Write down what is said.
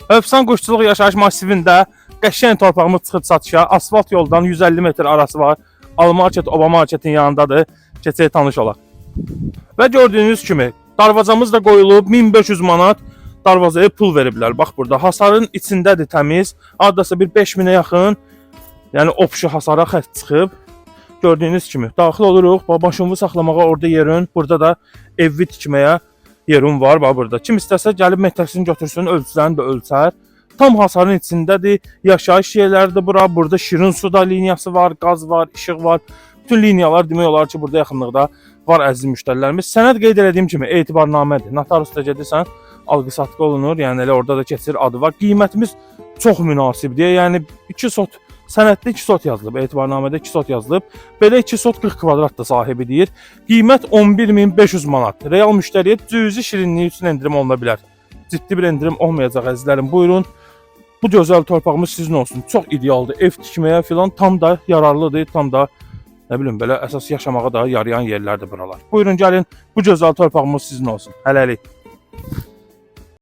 Övsan Quşçuluq yaşayış massivində qəşəng torpağımız çıxıb satışa. Asfalt yoldan 150 metr arası var. Almarket, Oba marketin yanındadır. Keçək tanış olaq. Və gördüyünüz kimi darvazamız da qoyulub 1500 manat darvazaya pul veriblər. Bax burada hasarın içindədir təmiz. Adasa bir 5000-ə yaxın, yəni opşu hasara xətt çıxıb. Gördüyünüz kimi daxil oluruq. Maşınımı saxlamağa orada yerin, burada da evi tikməyə yerim var. Bax burada. Kim istəsə gəlib metrəsini götürsün, ölçülərini də ölçər. Tam hasarın içindədir. Yaşayış yerləridir bura. Burada şirin suda liniyası var, qaz var, işıq var. Bütün liniyalar demək olar ki, burada yaxınlıqda var əziz müştərilərimiz. Sənəd qeyd etdiyim kimi etibarnamədir. Notariusda gedirsən, alqı-satqı olunur. Yəni elə orada da keçir, adı var. Qiymətimiz çox münasibdir. Yəni 2 sot sənəddə 2 sot yazılıb, etibarnamədə 2 sot yazılıb. Belə 2 sot 40 kvadrat da sahibi deyir. Qiymət 11500 manat. Real müştəriyə cüzi şirinliyi üçün endirim oluna bilər. Ciddi bir endirim olmayacaq əzizlərim. Buyurun. Bu gözəl torpağımız sizin olsun. Çox idealdır. Ev tikməyə filan tam da yararlıdır, tam da nə bilim belə əsas yaşamağa da yarayan yerlərdir buralar. Buyurun gəlin. Bu gözəl torpağımız sizin olsun. Hələlik.